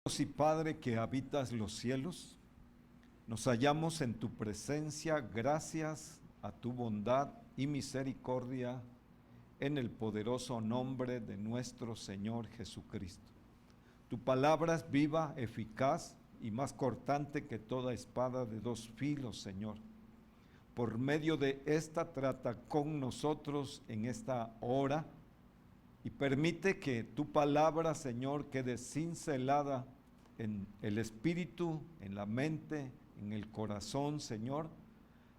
Dios y Padre que habitas los cielos, nos hallamos en tu presencia gracias a tu bondad y misericordia en el poderoso nombre de nuestro Señor Jesucristo. Tu palabra es viva, eficaz y más cortante que toda espada de dos filos, Señor. Por medio de esta trata con nosotros en esta hora y permite que tu palabra, Señor, quede cincelada en el espíritu, en la mente, en el corazón, Señor,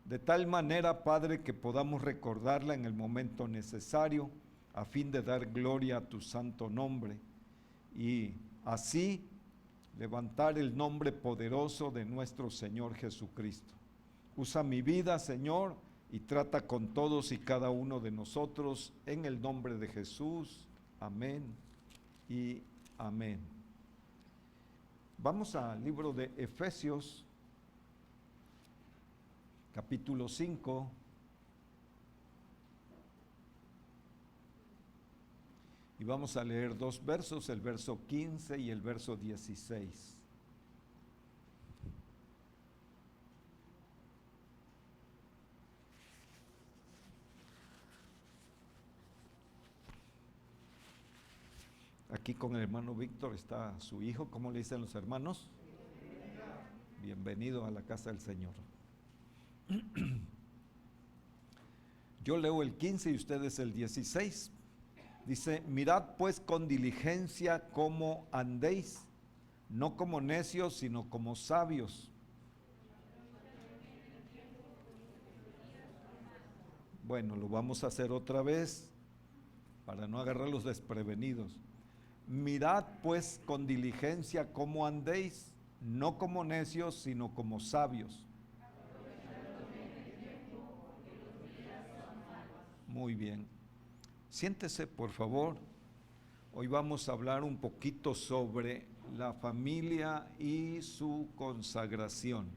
de tal manera, Padre, que podamos recordarla en el momento necesario a fin de dar gloria a tu santo nombre y así levantar el nombre poderoso de nuestro Señor Jesucristo. Usa mi vida, Señor, y trata con todos y cada uno de nosotros en el nombre de Jesús. Amén y amén. Vamos al libro de Efesios, capítulo 5. Y vamos a leer dos versos, el verso 15 y el verso 16. Aquí con el hermano Víctor está su hijo. ¿Cómo le dicen los hermanos? Bienvenido a la casa del Señor. Yo leo el 15 y ustedes el 16. Dice: mirad pues con diligencia cómo andéis, no como necios, sino como sabios. Bueno, lo vamos a hacer otra vez para no agarrarlos desprevenidos. Mirad pues con diligencia cómo andéis, no como necios, sino como sabios. Muy bien. Siéntese, por favor. Hoy vamos a hablar un poquito sobre la familia y su consagración.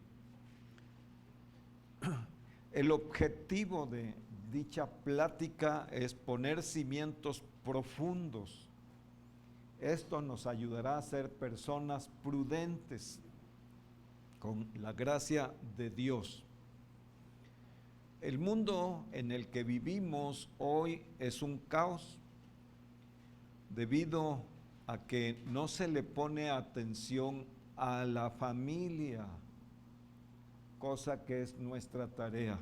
El objetivo de dicha plática es poner cimientos profundos. Esto nos ayudará a ser personas prudentes con la gracia de Dios. El mundo en el que vivimos hoy es un caos debido a que no se le pone atención a la familia, cosa que es nuestra tarea.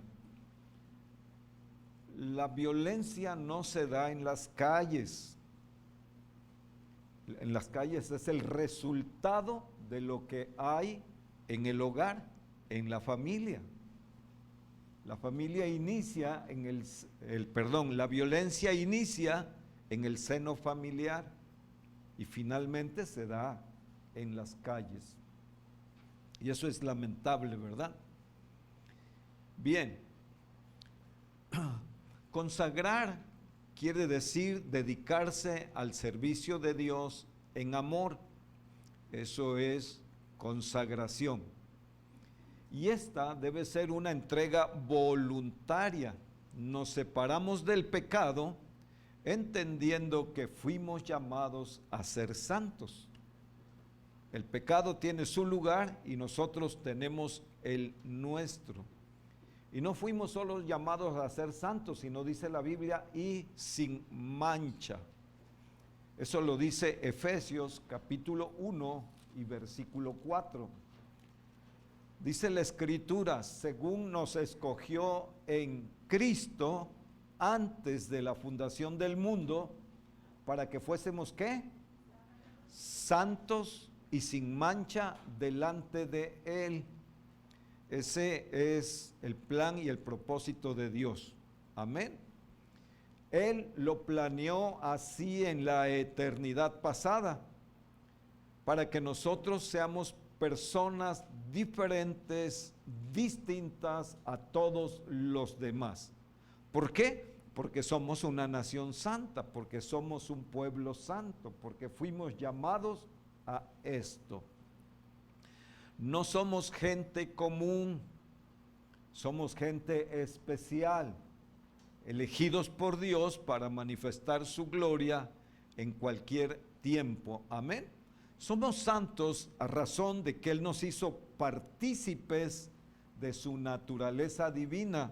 La violencia no se da en las calles. En las calles es el resultado de lo que hay en el hogar, en la familia. La familia inicia en la violencia inicia en el seno familiar y finalmente se da en las calles. Y eso es lamentable, ¿verdad? Bien, consagrar quiere decir dedicarse al servicio de Dios en amor. Eso es consagración. Y esta debe ser una entrega voluntaria. Nos separamos del pecado entendiendo que fuimos llamados a ser santos. El pecado tiene su lugar y nosotros tenemos el nuestro. Y no fuimos solo llamados a ser santos, sino dice la Biblia, y sin mancha. Eso lo dice Efesios capítulo 1 y versículo 4. Dice la Escritura: según nos escogió en Cristo antes de la fundación del mundo, para que fuésemos, ¿qué? Santos y sin mancha delante de Él. Ese es el plan y el propósito de Dios. Amén. Él lo planeó así en la eternidad pasada, para que nosotros seamos personas diferentes, distintas a todos los demás. ¿Por qué? Porque somos una nación santa, porque somos un pueblo santo, porque fuimos llamados a esto. No somos gente común, somos gente especial, elegidos por Dios para manifestar su gloria en cualquier tiempo. Amén. Somos santos a razón de que Él nos hizo partícipes de su naturaleza divina.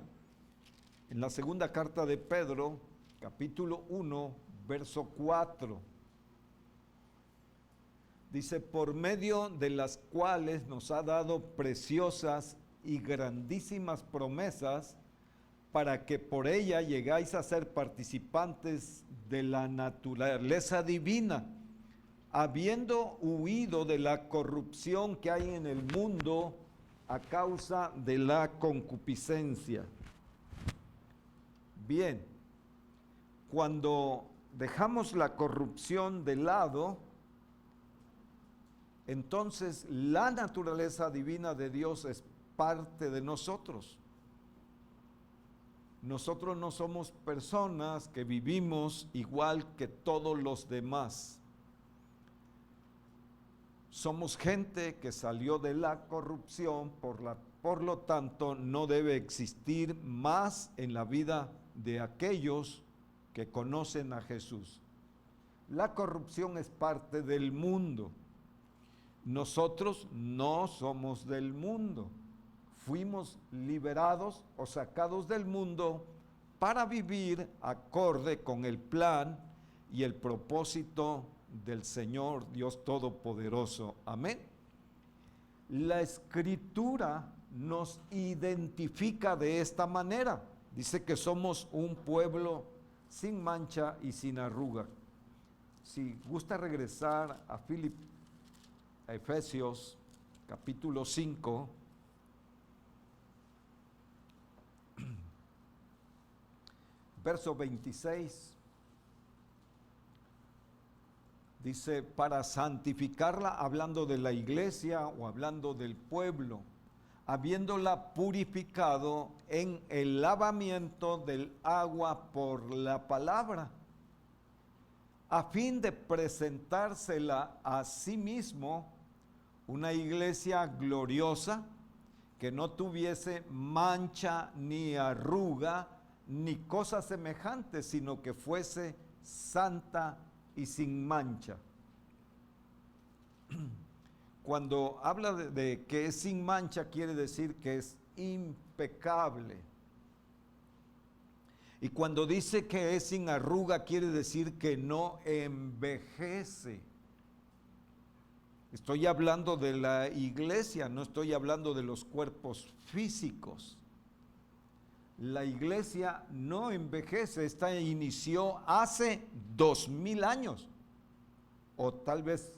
En la segunda carta de Pedro, capítulo 1, verso 4, dice: por medio de las cuales nos ha dado preciosas y grandísimas promesas, para que por ella llegáis a ser participantes de la naturaleza divina, habiendo huido de la corrupción que hay en el mundo a causa de la concupiscencia. Bien, cuando dejamos la corrupción de lado, entonces la naturaleza divina de Dios es parte de nosotros. Nosotros no somos personas que vivimos igual que todos los demás. Somos gente que salió de la corrupción, por lo tanto no debe existir más en la vida de aquellos que conocen a Jesús. La corrupción es parte del mundo. Nosotros no somos del mundo. Fuimos liberados o sacados del mundo para vivir acorde con el plan y el propósito del Señor Dios Todopoderoso. Amén. La Escritura nos identifica de esta manera. Dice que somos un pueblo sin mancha y sin arruga. Si gusta regresar a Efesios capítulo 5, verso 26, dice: para santificarla, hablando de la iglesia o hablando del pueblo, habiéndola purificado en el lavamiento del agua por la palabra, a fin de presentársela a sí mismo una iglesia gloriosa, que no tuviese mancha ni arruga ni cosa semejante, sino que fuese santa y sin mancha. Cuando habla de que es sin mancha, quiere decir que es impecable. Y cuando dice que es sin arruga, quiere decir que no envejece. Estoy hablando de la iglesia, no estoy hablando de los cuerpos físicos. La iglesia no envejece. Esta inició hace 2000 años, o tal vez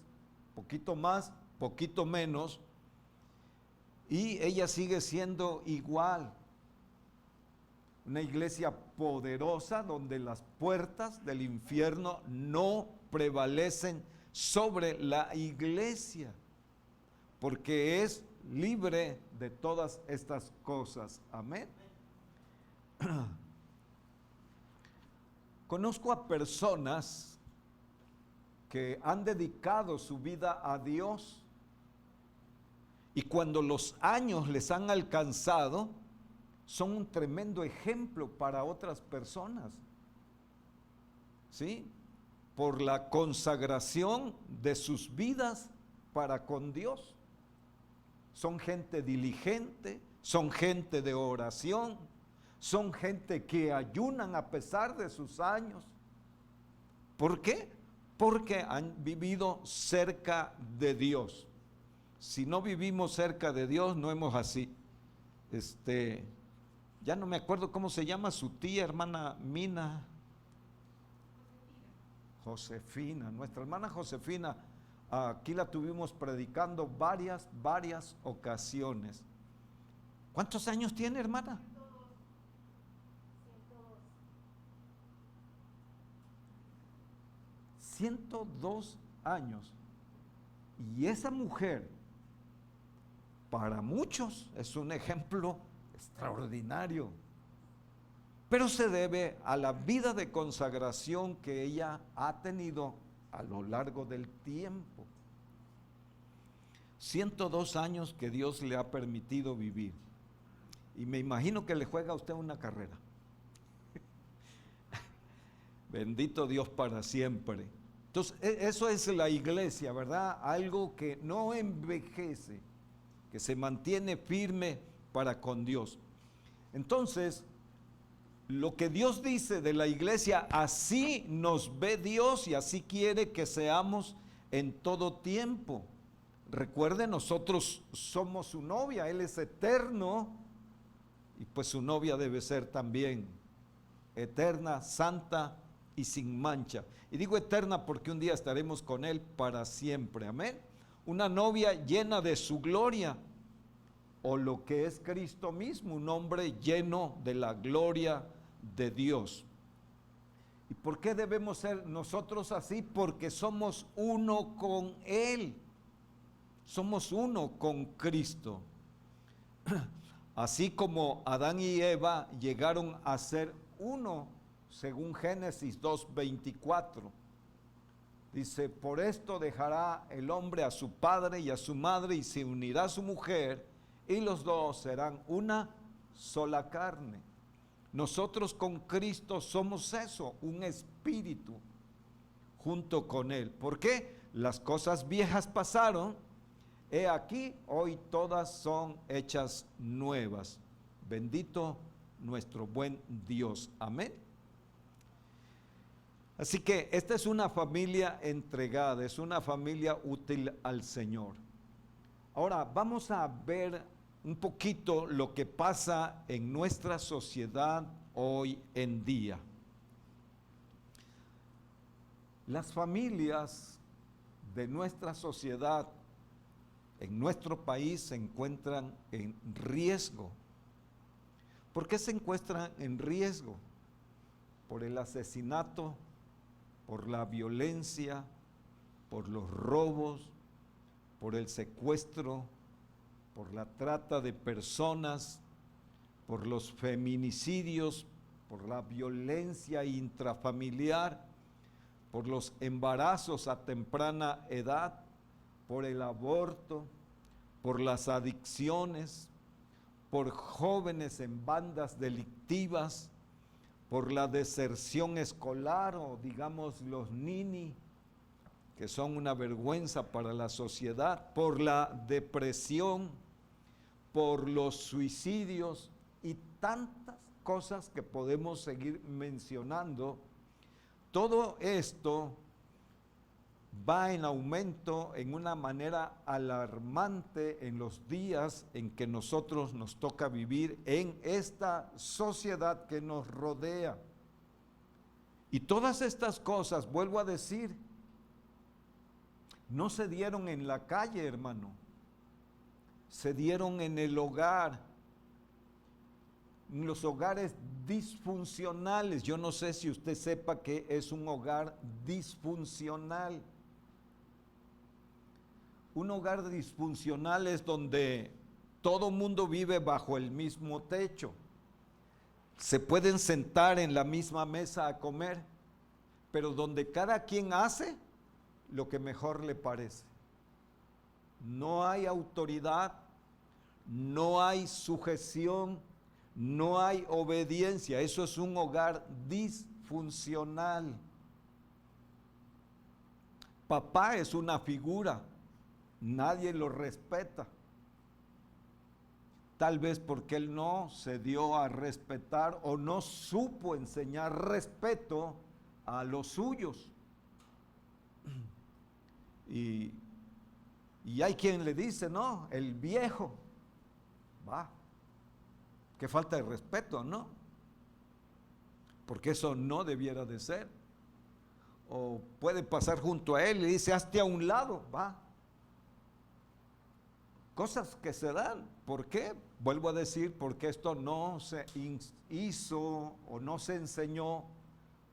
poquito más, poquito menos, y ella sigue siendo igual. Una iglesia poderosa donde las puertas del infierno no prevalecen sobre la iglesia, porque es libre de todas estas cosas. Amén. Conozco a personas que han dedicado su vida a Dios, y cuando los años les han alcanzado, son un tremendo ejemplo para otras personas, ¿sí? Por la consagración de sus vidas para con Dios. Son gente diligente, son gente de oración, son gente que ayunan a pesar de sus años. ¿Por qué? Porque han vivido cerca de Dios. Si no vivimos cerca de Dios, no hemos así. Ya no me acuerdo cómo se llama su tía, hermana Mina. Josefina, nuestra hermana Josefina, aquí la tuvimos predicando varias ocasiones. ¿Cuántos años tiene, hermana? 102 años. Y esa mujer, para muchos, es un ejemplo extraordinario, pero se debe a la vida de consagración que ella ha tenido a lo largo del tiempo. 102 años que Dios le ha permitido vivir, y me imagino que le juega a usted una carrera. Bendito Dios para siempre. Entonces, eso es la iglesia, ¿verdad? Algo que no envejece, que se mantiene firme para con Dios. Entonces, lo que Dios dice de la iglesia, así nos ve Dios y así quiere que seamos en todo tiempo. Recuerden, nosotros somos su novia, Él es eterno y pues su novia debe ser también eterna, santa y sin mancha. Y digo eterna porque un día estaremos con Él para siempre, amén. Una novia llena de su gloria, o lo que es Cristo mismo, un hombre lleno de la gloria de Dios. ¿Y por qué debemos ser nosotros así? Porque somos uno con Él, somos uno con Cristo. Así como Adán y Eva llegaron a ser uno, según Génesis 2:24. Dice, por esto dejará el hombre a su padre y a su madre y se unirá a su mujer y los dos serán una sola carne. Nosotros con Cristo somos eso, un espíritu junto con Él. ¿Por qué? Las cosas viejas pasaron, he aquí, hoy todas son hechas nuevas. Bendito nuestro buen Dios. Amén. Así que esta es una familia entregada, es una familia útil al Señor. Ahora vamos a ver un poquito lo que pasa en nuestra sociedad hoy en día. Las familias de nuestra sociedad en nuestro país se encuentran en riesgo. ¿Por qué se encuentran en riesgo? Por el asesinato, por la violencia, por los robos, por el secuestro, por la trata de personas, por los feminicidios, por la violencia intrafamiliar, por los embarazos a temprana edad, por el aborto, por las adicciones, por jóvenes en bandas delictivas, por la deserción escolar o digamos los nini, que son una vergüenza para la sociedad, por la depresión, por los suicidios y tantas cosas que podemos seguir mencionando. Todo esto va en aumento en una manera alarmante en los días en que nosotros nos toca vivir en esta sociedad que nos rodea. Y todas estas cosas, vuelvo a decir, no se dieron en la calle, hermano, se dieron en el hogar, en los hogares disfuncionales. Yo no sé si usted sepa que es un hogar disfuncional. Un hogar disfuncional es donde todo mundo vive bajo el mismo techo. Se pueden sentar en la misma mesa a comer, pero donde cada quien hace lo que mejor le parece. No hay autoridad, no hay sujeción, no hay obediencia. Eso es un hogar disfuncional. Papá es una figura, nadie lo respeta. Tal vez porque él no se dio a respetar o no supo enseñar respeto a los suyos. Y hay quien le dice, no, el viejo, va, qué falta de respeto, ¿no? Porque eso no debiera de ser. O puede pasar junto a él y dice, hazte a un lado, va. Cosas que se dan. ¿Por qué? Vuelvo a decir, porque esto no se hizo o no se enseñó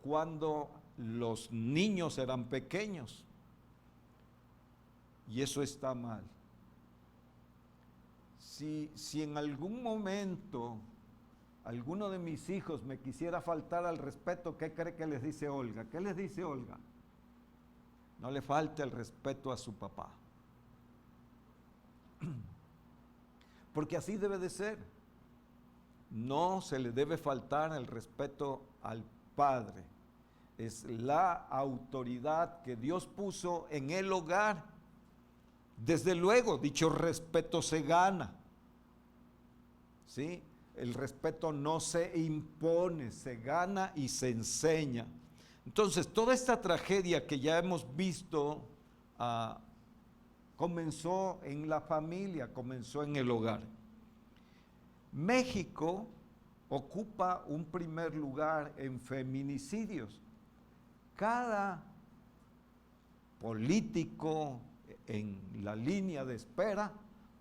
cuando los niños eran pequeños. Y eso está mal. Si en algún momento alguno de mis hijos me quisiera faltar al respeto, ¿qué cree que les dice Olga? ¿Qué les dice Olga? No le falte el respeto a su papá. Porque así debe de ser. No se le debe faltar el respeto al padre. es la autoridad que Dios puso en el hogar. Desde luego, dicho respeto se gana, ¿sí? El respeto no se impone, se gana y se enseña. Entonces, toda esta tragedia que ya hemos visto comenzó en la familia, comenzó en el hogar. México ocupa un primer lugar en feminicidios. Cada político en la línea de espera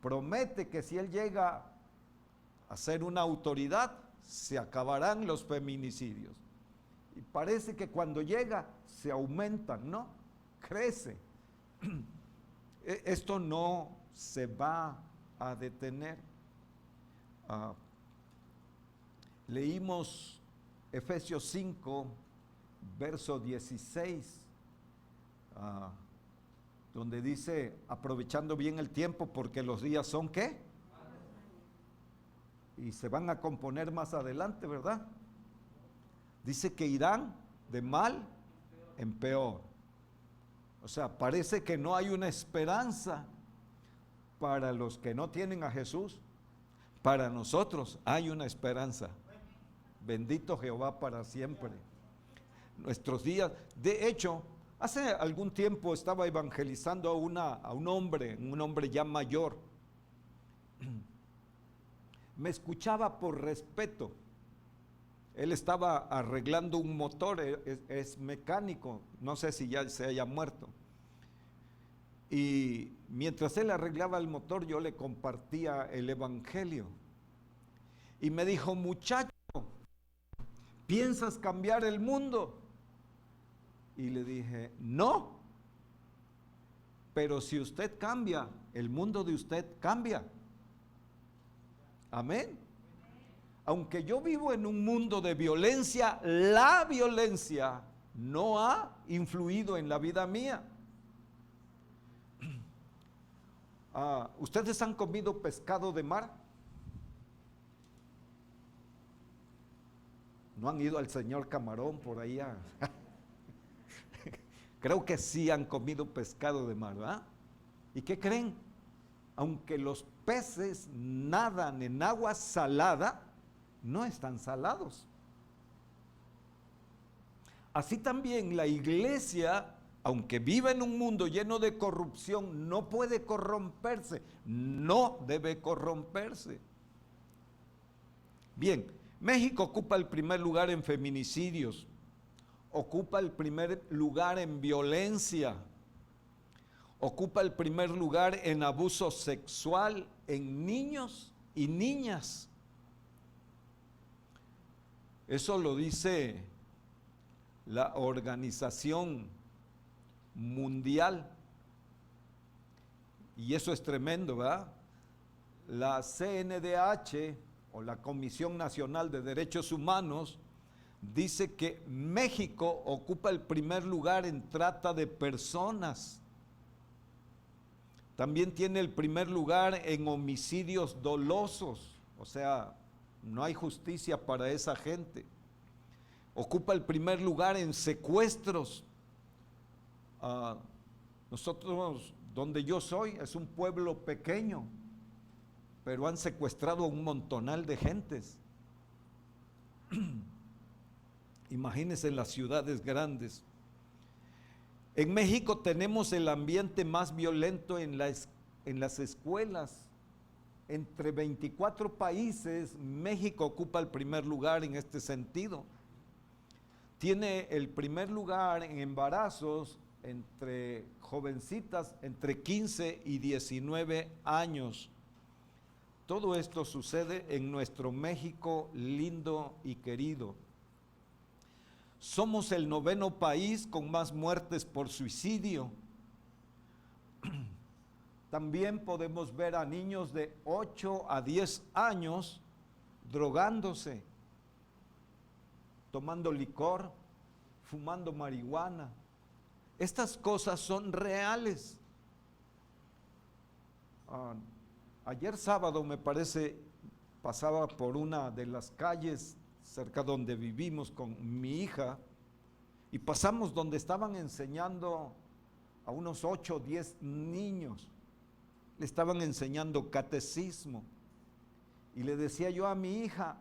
promete que si él llega a ser una autoridad, se acabarán los feminicidios. Y parece que cuando llega se aumentan, ¿no? Crece. Esto no se va a detener. Leímos Efesios 5, verso 16, donde dice, aprovechando bien el tiempo porque los días son ¿qué? Y se van a componer más adelante, ¿verdad? Dice que irán de mal en peor. O sea, parece que no hay una esperanza para los que no tienen a Jesús. Para nosotros hay una esperanza. Bendito Jehová para siempre. Nuestros días, de hecho, hace algún tiempo estaba evangelizando a un hombre ya mayor. Me escuchaba por respeto. Él estaba arreglando un motor, es mecánico, no sé si ya se haya muerto. Y mientras él arreglaba el motor, yo le compartía el evangelio. Y me dijo, muchacho, ¿piensas cambiar el mundo? Y le dije, no. Pero si usted cambia, el mundo de usted cambia. Amén. Aunque yo vivo en un mundo de violencia, la violencia no ha influido en la vida mía. ¿Ustedes han comido pescado de mar? ¿No han ido al señor Camarón por ahí? Creo que sí han comido pescado de mar, ¿verdad? ¿Y qué creen? Aunque los peces nadan en agua salada, no están salados. Así también la iglesia, aunque vive en un mundo lleno de corrupción, no puede corromperse, no debe corromperse. Bien, México ocupa el primer lugar en feminicidios, ocupa el primer lugar en violencia, ocupa el primer lugar en abuso sexual en niños y niñas. Eso lo dice la Organización Mundial. Y eso es tremendo, ¿verdad? La CNDH, o la Comisión Nacional de Derechos Humanos, dice que México ocupa el primer lugar en trata de personas. También tiene el primer lugar en homicidios dolosos, o sea, no hay justicia para esa gente. Ocupa el primer lugar en secuestros. Nosotros, donde yo soy, es un pueblo pequeño, pero han secuestrado a un montonal de gentes. Imagínense en las ciudades grandes. En México tenemos el ambiente más violento en las escuelas. Entre 24 países, México ocupa el primer lugar en este sentido. Tiene el primer lugar en embarazos entre jovencitas entre 15 y 19 años. Todo esto sucede en nuestro México lindo y querido. Somos el 9º país con más muertes por suicidio. También podemos ver a niños de 8 a 10 años drogándose, tomando licor, fumando marihuana. Estas cosas son reales. Ayer sábado, me parece, pasaba por una de las calles cerca donde vivimos con mi hija Y pasamos donde estaban enseñando a unos 8 o 10 niños. Le estaban enseñando catecismo. Y le decía yo a mi hija,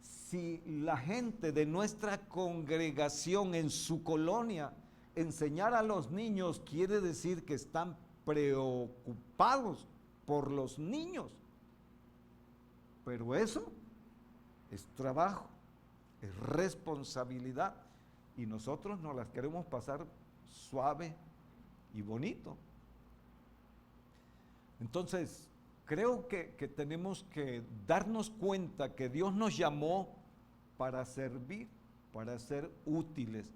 si la gente de nuestra congregación en su colonia enseñar a los niños, quiere decir que están preocupados por los niños. Pero eso es trabajo, es responsabilidad, y nosotros nos las queremos pasar suave y bonito. Entonces, creo que tenemos que darnos cuenta que Dios nos llamó para servir, para ser útiles.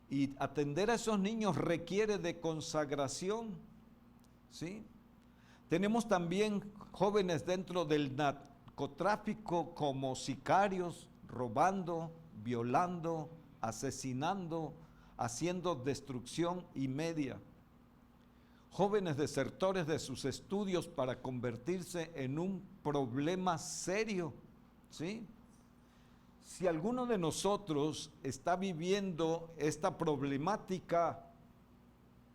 Y atender a esos niños requiere de consagración, ¿sí? Tenemos también jóvenes dentro del narcotráfico como sicarios, robando, violando, asesinando, haciendo destrucción y media. Jóvenes desertores de sus estudios para convertirse en un problema serio, ¿sí? Si alguno de nosotros está viviendo esta problemática,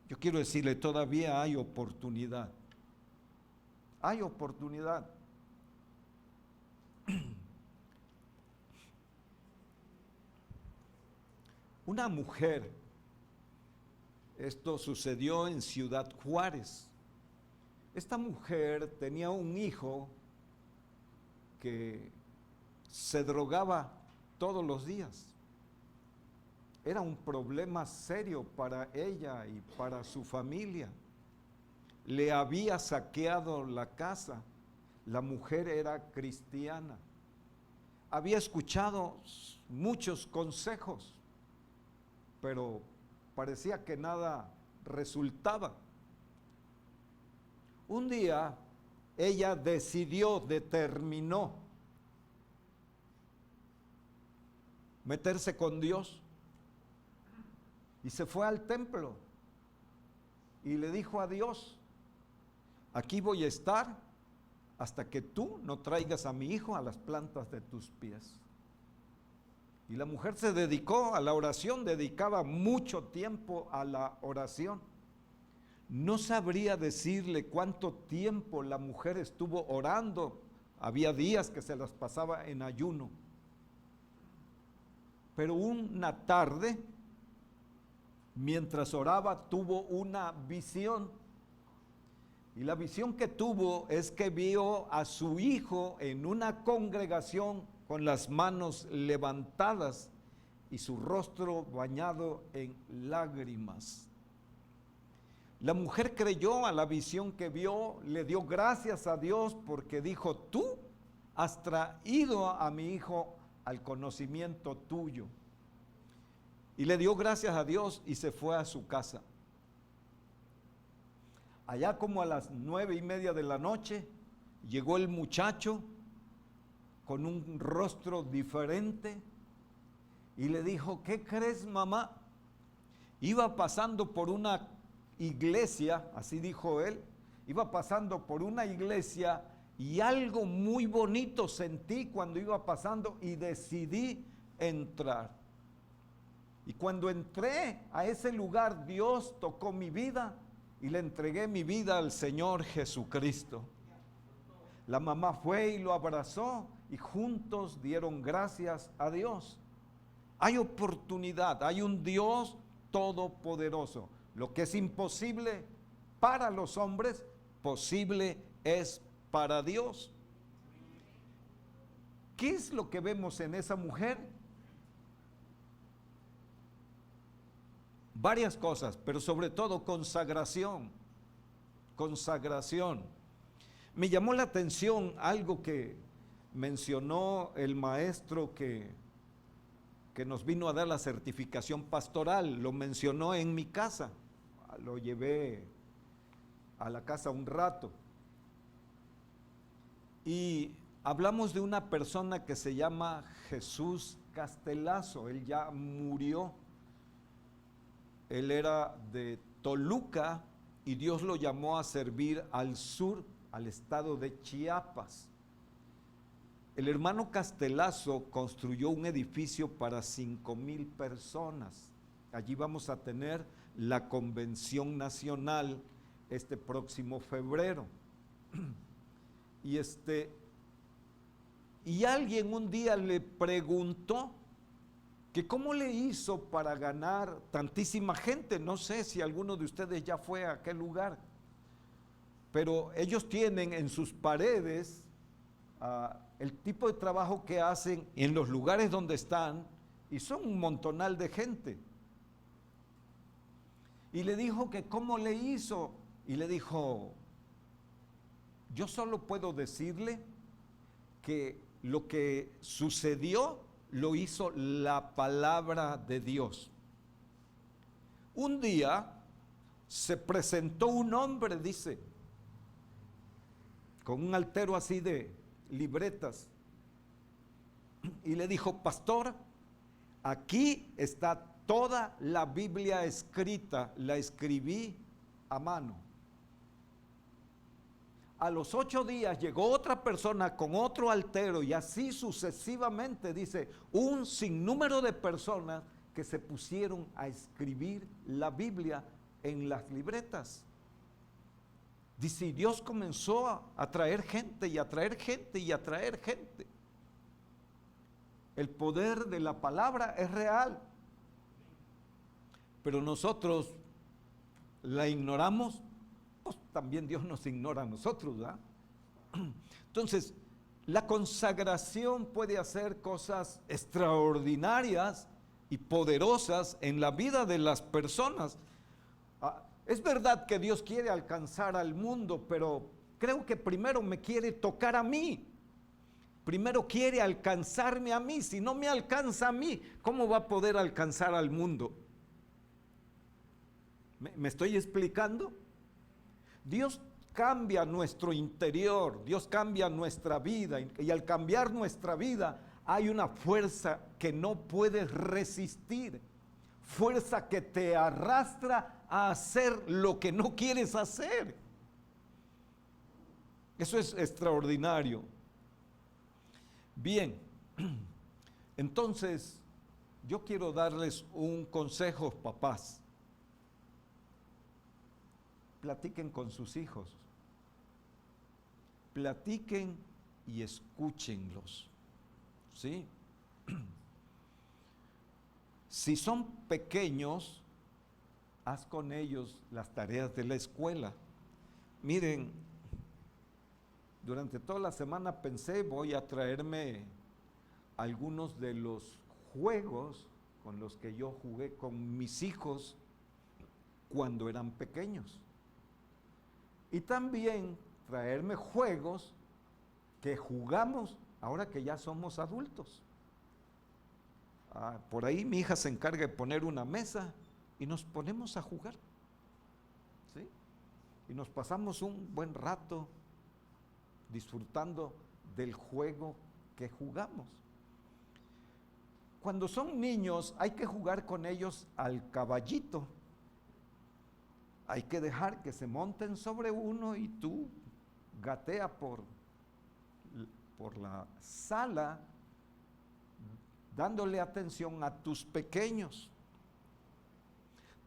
yo quiero decirle, todavía hay oportunidad. Hay oportunidad. Una mujer, esto sucedió en Ciudad Juárez. Esta mujer tenía un hijo que se drogaba todos los días. Era un problema serio para ella y para su familia. Le había saqueado la casa. La mujer era cristiana. Había escuchado muchos consejos, pero parecía que nada resultaba. Un día ella determinó meterse con Dios y se fue al templo y le dijo a Dios, aquí voy a estar hasta que tú no traigas a mi hijo a las plantas de tus pies. Y la mujer se dedicó a la oración, dedicaba mucho tiempo a la oración. No sabría decirle cuánto tiempo la mujer estuvo orando. Había días que se las pasaba en ayuno. Pero una tarde, mientras oraba, tuvo una visión. Y la visión que tuvo es que vio a su hijo en una congregación con las manos levantadas y su rostro bañado en lágrimas. La mujer creyó a la visión que vio, le dio gracias a Dios porque dijo, tú has traído a mi hijo al conocimiento tuyo. Y le dio gracias a Dios y se fue a su casa. Allá como a las 9:30 de la noche, llegó el muchacho con un rostro diferente y le dijo, ¿qué crees, mamá? Iba pasando por una iglesia, así dijo él, iba pasando por una iglesia y algo muy bonito sentí cuando iba pasando y decidí entrar. Y cuando entré a ese lugar, Dios tocó mi vida y le entregué mi vida al Señor Jesucristo. La mamá fue y lo abrazó y juntos dieron gracias a Dios. Hay oportunidad, hay un Dios todopoderoso. Lo que es imposible para los hombres, posible es para Dios. ¿Qué es lo que vemos en esa mujer? Varias cosas, pero sobre todo consagración. Consagración. Me llamó la atención algo que mencionó el maestro que nos vino a dar la certificación pastoral. Lo mencionó en mi casa. Lo llevé a la casa un rato. Y hablamos de una persona que se llama Jesús Castelazo. Él ya murió. Él era de Toluca y Dios lo llamó a servir al sur, al estado de Chiapas. El hermano Castelazo construyó un edificio para 5,000 personas. Allí vamos a tener la convención nacional este próximo febrero. Y alguien un día le preguntó que cómo le hizo para ganar tantísima gente. No sé si alguno de ustedes ya fue a aquel lugar, pero ellos tienen en sus paredes el tipo de trabajo que hacen en los lugares donde están, y son un montonal de gente. Y le dijo que cómo le hizo, y le dijo: yo solo puedo decirle que lo que sucedió lo hizo la palabra de Dios. Un día se presentó un hombre, dice, con un altero así de libretas, y le dijo: pastor, aquí está toda la Biblia escrita, la escribí a mano. A los 8 días llegó otra persona con otro altero, y así sucesivamente, dice, un sinnúmero de personas que se pusieron a escribir la Biblia en las libretas. Dice, y Dios comenzó a traer gente y a traer gente y a traer gente. El poder de la palabra es real, pero nosotros la ignoramos. Pues también Dios nos ignora a nosotros, ¿verdad? Entonces, la consagración puede hacer cosas extraordinarias y poderosas en la vida de las personas. Es verdad que Dios quiere alcanzar al mundo, pero creo que primero me quiere tocar a mí. Primero quiere alcanzarme a mí. Si no me alcanza a mí, ¿cómo va a poder alcanzar al mundo? ¿Me estoy explicando? Dios cambia nuestro interior, Dios cambia nuestra vida, y al cambiar nuestra vida hay una fuerza que no puedes resistir, fuerza que te arrastra a hacer lo que no quieres hacer. Eso es extraordinario. Bien, entonces yo quiero darles un consejo, papás. Platiquen con sus hijos, platiquen y escúchenlos, ¿sí? Si son pequeños, haz con ellos las tareas de la escuela. Miren, durante toda la semana pensé, voy a traerme algunos de los juegos con los que yo jugué con mis hijos cuando eran pequeños. Y también traerme juegos que jugamos ahora que ya somos adultos. Por ahí mi hija se encarga de poner una mesa y nos ponemos a jugar, ¿sí? Y nos pasamos un buen rato disfrutando del juego que jugamos. Cuando son niños hay que jugar con ellos al caballito. Hay que dejar que se monten sobre uno y tú gatea por la sala dándole atención a tus pequeños.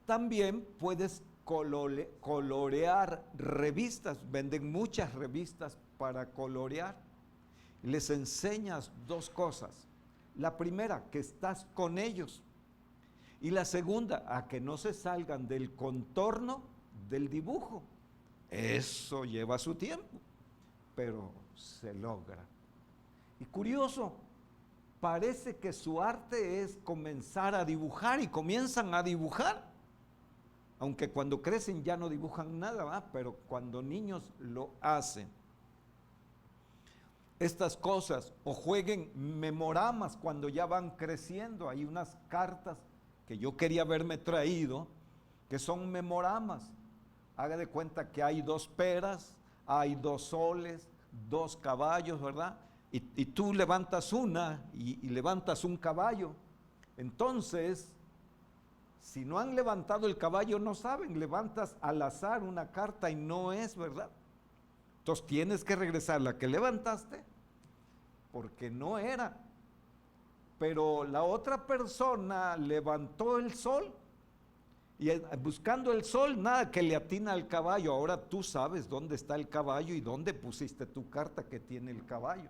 También puedes colorear revistas, venden muchas revistas para colorear. Les enseñas 2 cosas. La primera, que estás con ellos. Y la segunda, a que no se salgan del contorno del dibujo. Eso lleva su tiempo, pero se logra. Y curioso, parece que su arte es comenzar a dibujar, y comienzan a dibujar. Aunque cuando crecen ya no dibujan nada, ¿verdad? Pero cuando niños lo hacen. Estas cosas, o jueguen memoramas cuando ya van creciendo. Hay unas cartas que yo quería haberme traído, que son memoramas. Haga de cuenta que hay 2 peras, hay 2 soles, 2 caballos, ¿verdad? Y tú levantas una y levantas un caballo. Entonces, si no han levantado el caballo, no saben, levantas al azar una carta y no es, ¿verdad? Entonces tienes que regresar la que levantaste, porque no era. Pero la otra persona levantó el sol Y buscando el sol, nada que le atina al caballo. Ahora tú sabes dónde está el caballo y dónde pusiste tu carta que tiene el caballo.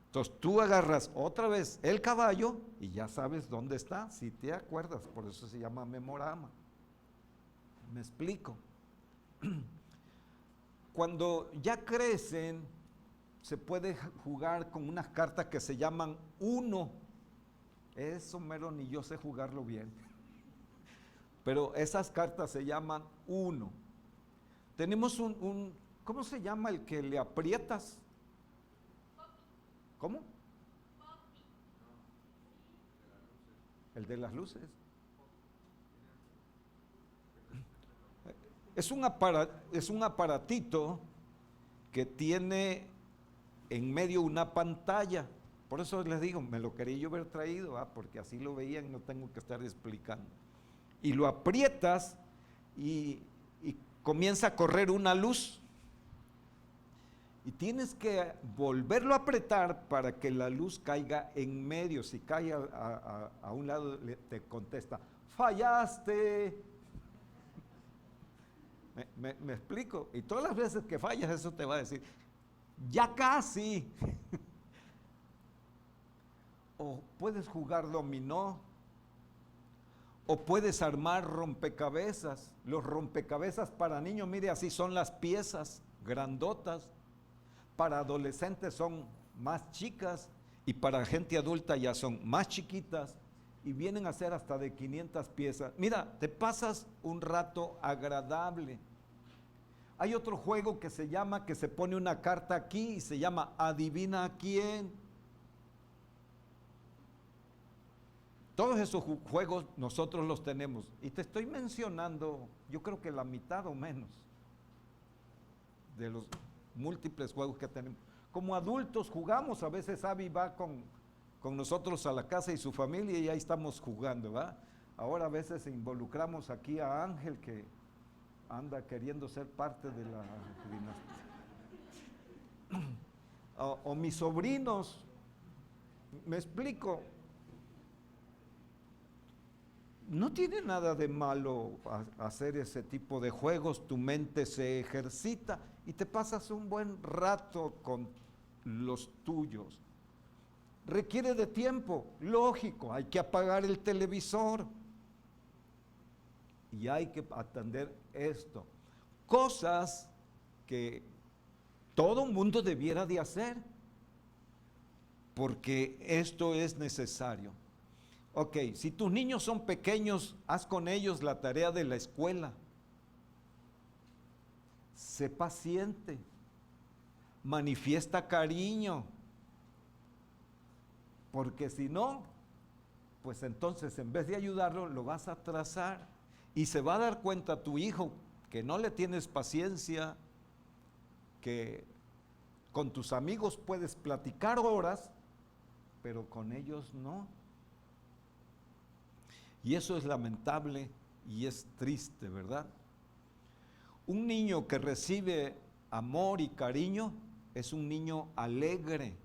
Entonces tú agarras otra vez el caballo y ya sabes dónde está, si te acuerdas, por eso se llama memorama. ¿Me explico? Cuando ya crecen, se puede jugar con unas cartas que se llaman uno. Eso mero ni yo sé jugarlo bien. Pero esas cartas se llaman uno. Tenemos ¿cómo se llama el que le aprietas? ¿Cómo? El de las luces. Es un aparatito que tiene en medio una pantalla. Por eso les digo, me lo quería yo haber traído, porque así lo veían y no tengo que estar explicando. Y lo aprietas y comienza a correr una luz. Y tienes que volverlo a apretar para que la luz caiga en medio. Si cae a un lado, te contesta, fallaste. ¿Me explico? Y todas las veces que fallas, eso te va a decir, ya casi. O puedes jugar dominó, o puedes armar rompecabezas. Los rompecabezas para niños, mire, así son las piezas grandotas. Para adolescentes son más chicas y para gente adulta ya son más chiquitas y vienen a ser hasta de 500 piezas. Mira, te pasas un rato agradable. Hay otro juego que se pone una carta aquí y se llama Adivina quién. Todos esos juegos nosotros los tenemos y te estoy mencionando, yo creo que la mitad o menos de los múltiples juegos que tenemos. Como adultos jugamos, a veces Abby va con nosotros a la casa y su familia y ahí estamos jugando, ¿va? Ahora a veces involucramos aquí a Ángel que anda queriendo ser parte de la dinastía. O mis sobrinos, me explico. No tiene nada de malo hacer ese tipo de juegos, tu mente se ejercita y te pasas un buen rato con los tuyos. Requiere de tiempo, lógico, hay que apagar el televisor y hay que atender esto. Cosas que todo mundo debiera de hacer, porque esto es necesario. Ok, si tus niños son pequeños, haz con ellos la tarea de la escuela. Sé paciente, manifiesta cariño, porque si no, pues entonces en vez de ayudarlo, lo vas a atrasar y se va a dar cuenta tu hijo que no le tienes paciencia, que con tus amigos puedes platicar horas, pero con ellos no. Y eso es lamentable y es triste, ¿verdad? Un niño que recibe amor y cariño es un niño alegre,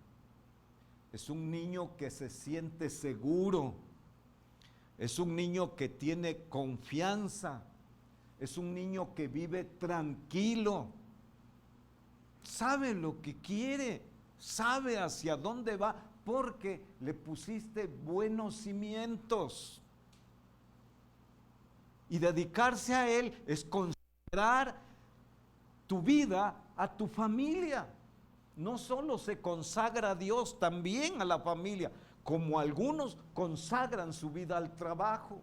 es un niño que se siente seguro, es un niño que tiene confianza, es un niño que vive tranquilo, sabe lo que quiere, sabe hacia dónde va, porque le pusiste buenos cimientos. Y dedicarse a Él es consagrar tu vida a tu familia. No solo se consagra a Dios, también a la familia, como algunos consagran su vida al trabajo.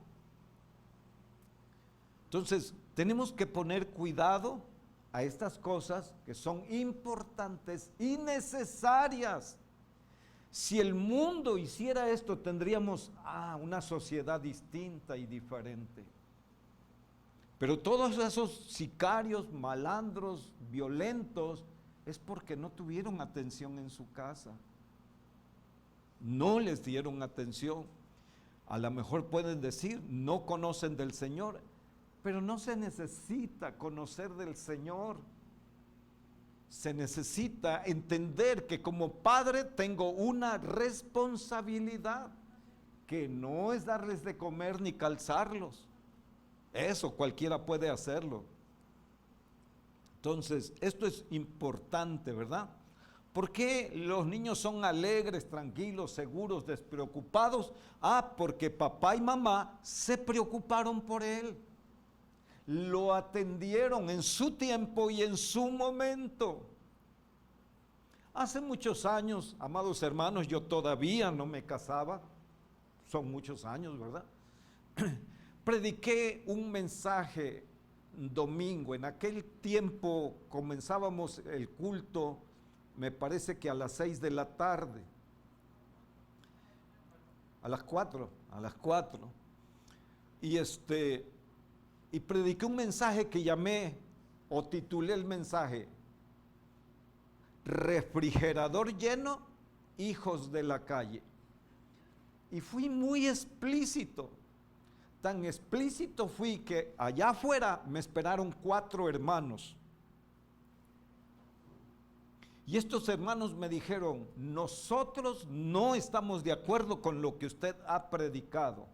Entonces, tenemos que poner cuidado a estas cosas que son importantes y necesarias. Si el mundo hiciera esto, tendríamos una sociedad distinta y diferente. Pero todos esos sicarios, malandros, violentos, es porque no tuvieron atención en su casa. No les dieron atención. A lo mejor pueden decir, no conocen del Señor, pero no se necesita conocer del Señor. Se necesita entender que como padre tengo una responsabilidad, que no es darles de comer ni calzarlos, Eso cualquiera puede hacerlo. Entonces, esto es importante, ¿verdad? ¿Por qué los niños son alegres, tranquilos, seguros, despreocupados? Porque papá y mamá se preocuparon por él. Lo atendieron en su tiempo y en su momento. Hace muchos años, amados hermanos, yo todavía no me casaba. Son muchos años, ¿verdad? Prediqué un mensaje domingo. En aquel tiempo comenzábamos el culto, me parece que a las 6 de la tarde. A las 4. Y prediqué un mensaje que llamé, o titulé el mensaje, Refrigerador lleno, hijos de la calle. Y fui muy explícito. Tan explícito fui que allá afuera me esperaron 4 hermanos. Y estos hermanos me dijeron: nosotros no estamos de acuerdo con lo que usted ha predicado.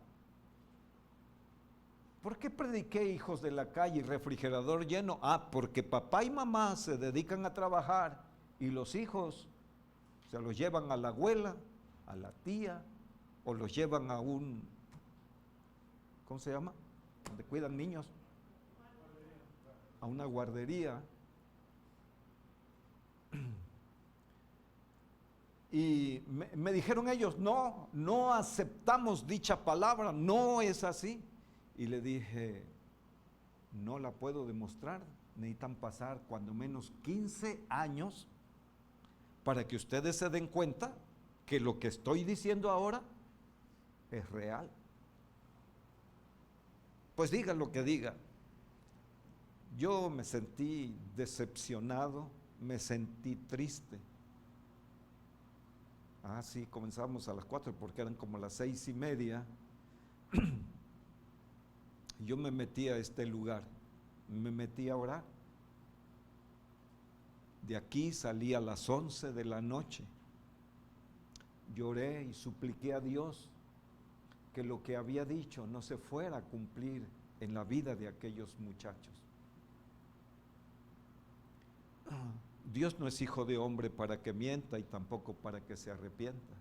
¿Por qué prediqué hijos de la calle y refrigerador lleno? Porque papá y mamá se dedican a trabajar y los hijos se los llevan a la abuela, a la tía, o los llevan a un, ¿cómo se llama? Donde cuidan niños. A una guardería. Y me dijeron ellos: no aceptamos dicha palabra, no es así. Y le dije: no la puedo demostrar, necesitan pasar cuando menos 15 años para que ustedes se den cuenta que lo que estoy diciendo ahora es real. Pues diga lo que diga. Yo me sentí decepcionado, me sentí triste. Sí, comenzamos a las 4 porque eran como las 6:30. Yo me metí a este lugar, me metí a orar. De aquí salí a las 11 de la noche. Lloré y supliqué a Dios que lo que había dicho no se fuera a cumplir en la vida de aquellos muchachos. Dios no es hijo de hombre para que mienta y tampoco para que se arrepienta.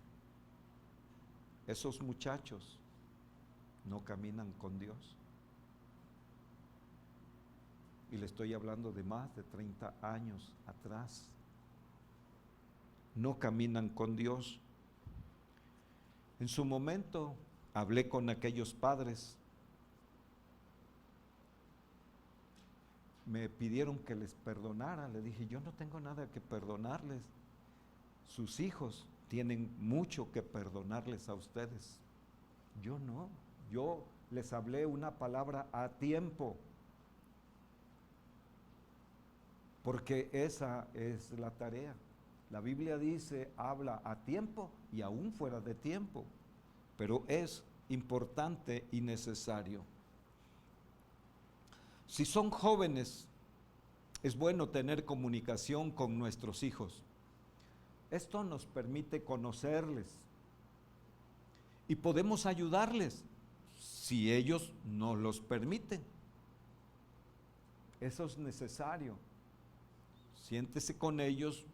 Esos muchachos no caminan con Dios. Y le estoy hablando de más de 30 años atrás. No caminan con Dios. En su momento hablé con aquellos padres. Me pidieron que les perdonara. Le dije: yo no tengo nada que perdonarles. Sus hijos tienen mucho que perdonarles a ustedes. Yo no. Yo les hablé una palabra a tiempo. Porque esa es la tarea. La Biblia dice: habla a tiempo y aún fuera de tiempo. Pero es importante y necesario. Si son jóvenes, es bueno tener comunicación con nuestros hijos. Esto nos permite conocerles y podemos ayudarles si ellos nos los permiten. Eso es necesario. Siéntese con ellos,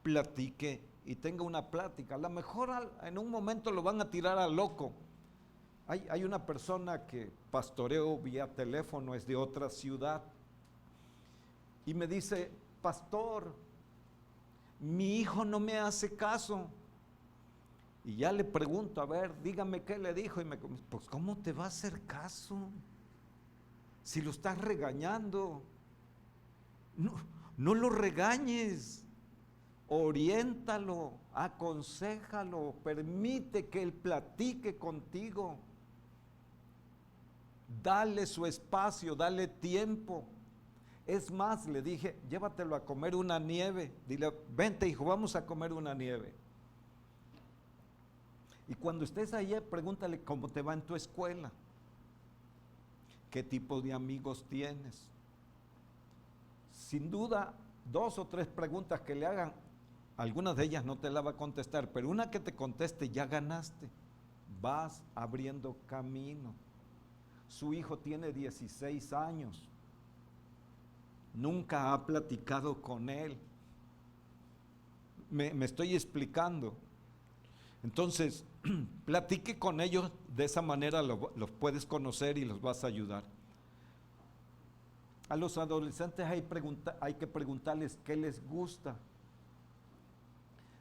platique y tenga una plática. A lo mejor en un momento lo van a tirar a loco. Hay una persona que pastoreo vía teléfono, es de otra ciudad, y me dice: pastor, mi hijo no me hace caso. Y ya le pregunto: a ver, dígame qué le dijo. Y me dice: pues ¿cómo te va a hacer caso si lo estás regañando? No lo regañes, oriéntalo, aconséjalo, permite que él platique contigo. Dale su espacio, dale tiempo. Es más, le dije: llévatelo a comer una nieve. Dile: vente, hijo, vamos a comer una nieve. Y cuando estés allí, pregúntale cómo te va en tu escuela. ¿Qué tipo de amigos tienes? Sin duda, 2 o 3 preguntas que le hagan, algunas de ellas no te la va a contestar, pero una que te conteste, ya ganaste. Vas abriendo camino. su hijo tiene 16 años. Nunca ha platicado con él. Me estoy explicando. Entonces, platique con ellos, de esa manera los puedes conocer y los vas a ayudar. A los adolescentes hay que preguntarles qué les gusta.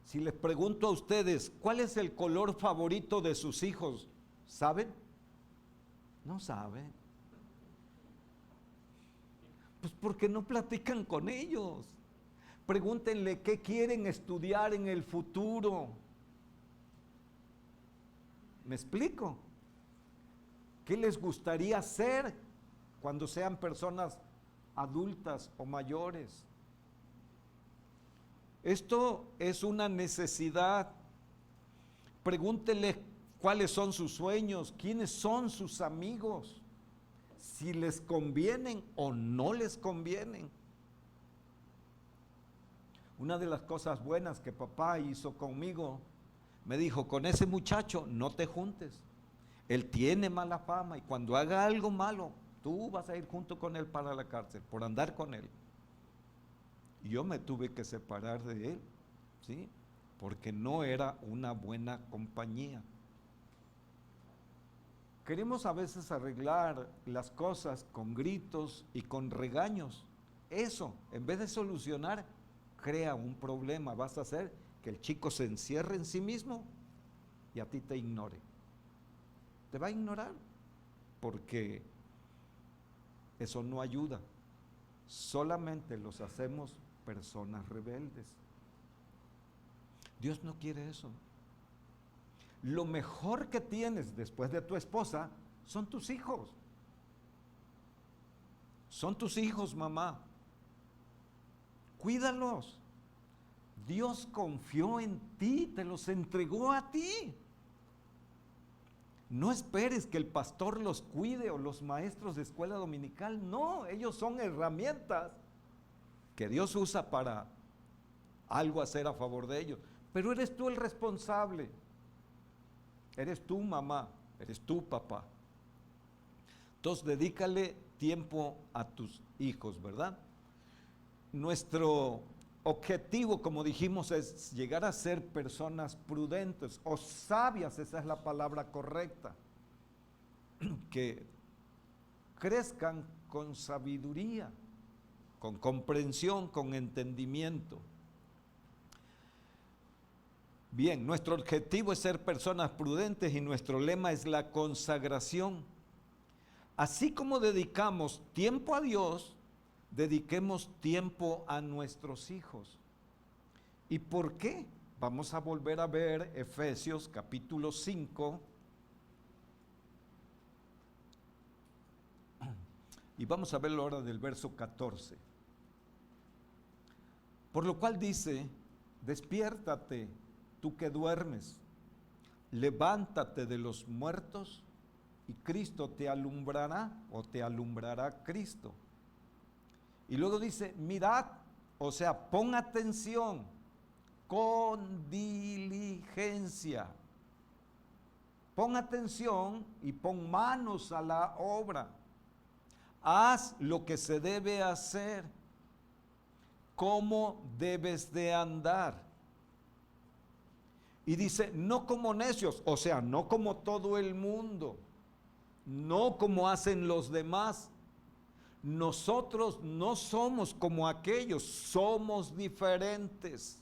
Si les pregunto a ustedes, ¿cuál es el color favorito de sus hijos? ¿Saben? No saben. Pues porque no platican con ellos. Pregúntenle qué quieren estudiar en el futuro. ¿Me explico? ¿Qué les gustaría hacer cuando sean personas adultas o mayores? Esto es una necesidad. Pregúntenle cuáles son sus sueños, quiénes son sus amigos, si les convienen o no les convienen. Una de las cosas buenas que papá hizo conmigo, me dijo, con ese muchacho no te juntes. Él tiene mala fama y cuando haga algo malo, tú vas a ir junto con él para la cárcel por andar con él. Y yo me tuve que separar de él, ¿sí? Porque no era una buena compañía. Queremos a veces arreglar las cosas con gritos y con regaños. Eso, en vez de solucionar, crea un problema. Vas a hacer que el chico se encierre en sí mismo y a ti te ignore. Te va a ignorar porque eso no ayuda. Solamente los hacemos personas rebeldes. Dios no quiere eso. Lo mejor que tienes después de tu esposa son tus hijos. Son tus hijos, mamá. Cuídalos. Dios confió en ti, te los entregó a ti. No esperes que el pastor los cuide o los maestros de escuela dominical. No, ellos son herramientas que Dios usa para algo hacer a favor de ellos. Pero eres tú el responsable. Eres tú, mamá, eres tú, papá. Entonces, dedícale tiempo a tus hijos, ¿verdad? Nuestro objetivo, como dijimos, es llegar a ser personas prudentes o sabias, esa es la palabra correcta, que crezcan con sabiduría, con comprensión, con entendimiento. Bien, nuestro objetivo es ser personas prudentes y nuestro lema es la consagración. Así como dedicamos tiempo a Dios, dediquemos tiempo a nuestros hijos. ¿Y por qué? Vamos a volver a ver Efesios capítulo 5 y vamos a verlo ahora del verso 14. Por lo cual dice, despiértate, tú que duermes, levántate de los muertos y Cristo te alumbrará o te alumbrará Cristo. Y luego dice, mirad, o sea, pon atención, con diligencia. Pon atención y pon manos a la obra. Haz lo que se debe hacer, cómo debes de andar. Y dice, no como necios, o sea, no como todo el mundo, no como hacen los demás. Nosotros no somos como aquellos, somos diferentes.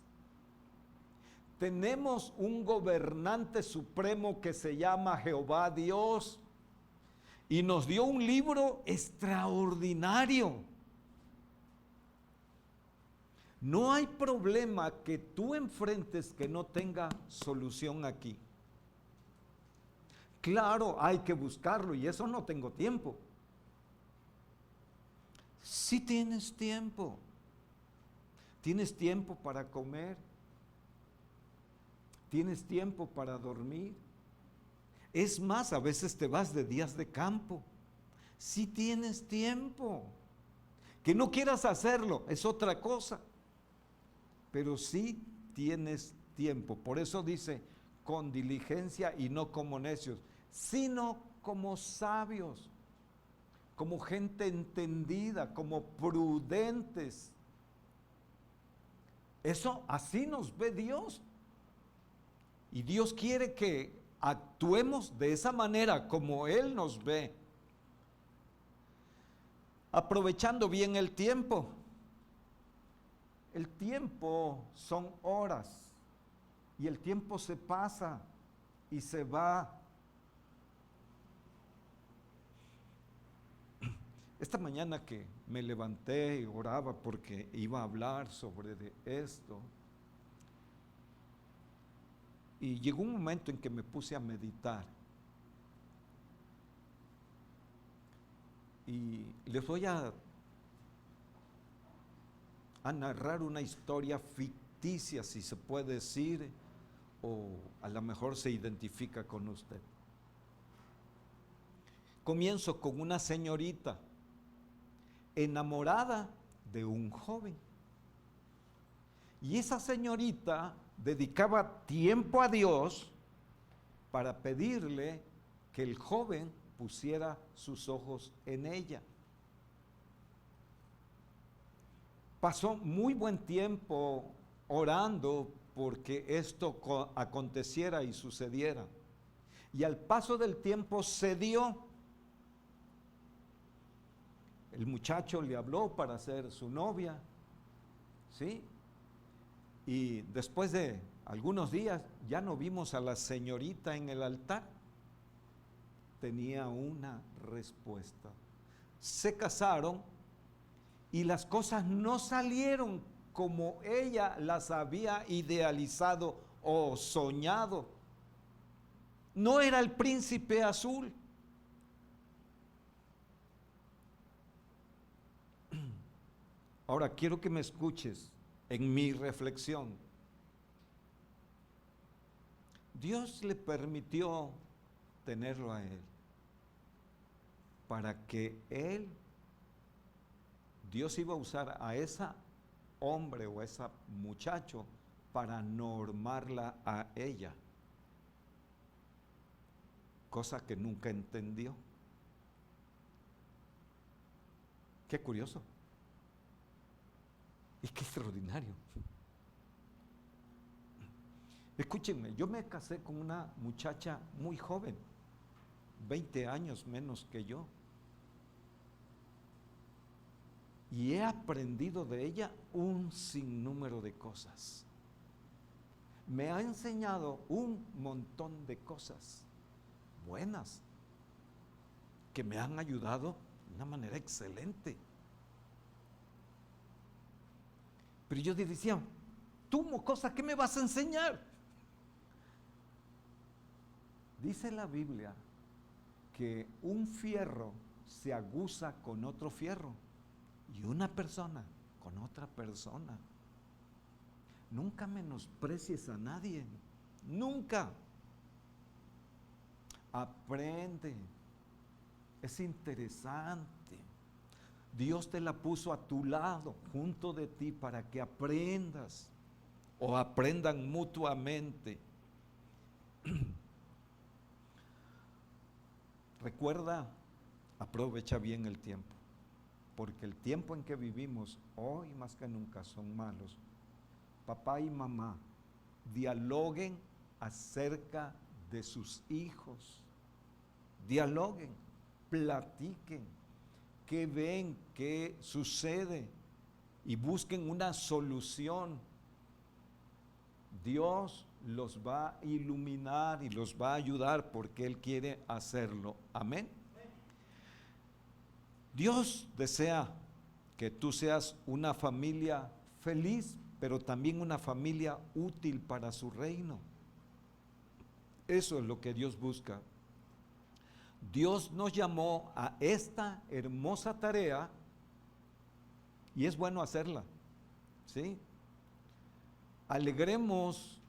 Tenemos un gobernante supremo que se llama Jehová Dios y nos dio un libro extraordinario. No hay problema que tú enfrentes que no tenga solución aquí. Claro, hay que buscarlo y eso no tengo tiempo. Sí tienes tiempo. Tienes tiempo para comer. Tienes tiempo para dormir. Es más, a veces te vas de días de campo. Sí tienes tiempo. Que no quieras hacerlo es otra cosa. Pero sí tienes tiempo. Por eso dice, con diligencia y no como necios, sino como sabios. como gente entendida, como prudentes. Eso así nos ve Dios. Y Dios quiere que actuemos de esa manera como Él nos ve. Aprovechando bien el tiempo. El tiempo son horas. Y el tiempo se pasa y se va. Esta mañana que me levanté y oraba porque iba a hablar sobre esto. Y llegó un momento en que me puse a meditar. Y les voy a narrar una historia ficticia, si se puede decir, o a lo mejor se identifica con usted. Comienzo con una señorita enamorada de un joven. Y esa señorita dedicaba tiempo a Dios para pedirle que el joven pusiera sus ojos en ella. Pasó muy buen tiempo orando porque esto aconteciera y sucediera. Y al paso del tiempo se dio. El muchacho le habló para ser su novia, ¿sí? Y después de algunos días ya no vimos a la señorita en el altar. Tenía una respuesta. Se casaron y las cosas no salieron como ella las había idealizado o soñado. No era el príncipe azul. Ahora quiero que me escuches en mi reflexión. Dios le permitió tenerlo a él para que Dios iba a usar a esa hombre o a esa muchacho para normarla a ella, cosa que nunca entendió. Qué curioso y qué extraordinario. Escúchenme, yo me casé con una muchacha muy joven, 20 años menos que yo. Y he aprendido de ella un sinnúmero de cosas. Me ha enseñado un montón de cosas buenas que me han ayudado de una manera excelente. Pero yo decía, tú, mocosa, ¿qué me vas a enseñar? Dice la Biblia que un fierro se aguza con otro fierro y una persona con otra persona. Nunca menosprecies a nadie, nunca. Aprende, es interesante. Dios te la puso a tu lado, junto de ti, para que aprendas o aprendan mutuamente. Recuerda, aprovecha bien el tiempo, porque el tiempo en que vivimos hoy más que nunca son malos. Papá y mamá, dialoguen acerca de sus hijos, dialoguen, platiquen, qué ven, qué sucede y busquen una solución. Dios los va a iluminar y los va a ayudar porque Él quiere hacerlo. Amén. Dios desea que tú seas una familia feliz, pero también una familia útil para su reino. Eso es lo que Dios busca. Dios nos llamó a esta hermosa tarea y es bueno hacerla, ¿sí? Alegremos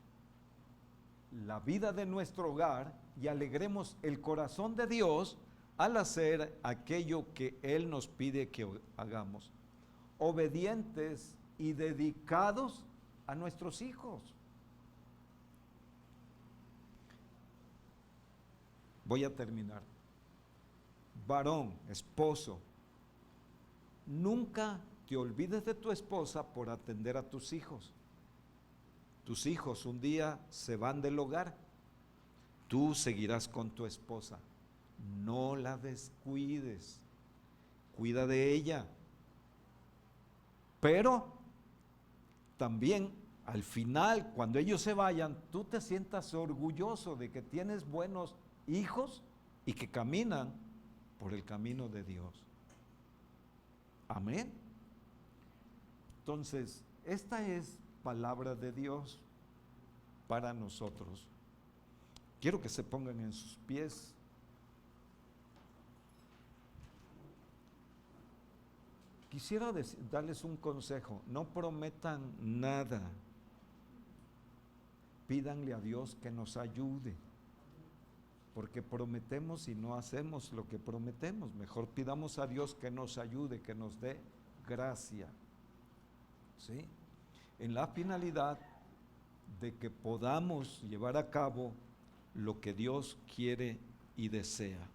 la vida de nuestro hogar y alegremos el corazón de Dios al hacer aquello que Él nos pide que hagamos, obedientes y dedicados a nuestros hijos. Voy a terminar. varón, esposo, nunca te olvides de tu esposa por atender a tus hijos. Tus hijos un día se van del hogar, tú seguirás con tu esposa. No la descuides, cuida de ella. Pero también al final, cuando ellos se vayan, tú te sientas orgulloso de que tienes buenos hijos y que caminan por el camino de Dios. Amén. Entonces, esta es palabra de Dios para nosotros. Quiero que se pongan en sus pies. Quisiera darles un consejo: no prometan nada. Pídanle a Dios que nos ayude, porque prometemos y no hacemos lo que prometemos. Mejor pidamos a Dios que nos ayude, que nos dé gracia, ¿sí? En la finalidad de que podamos llevar a cabo lo que Dios quiere y desea.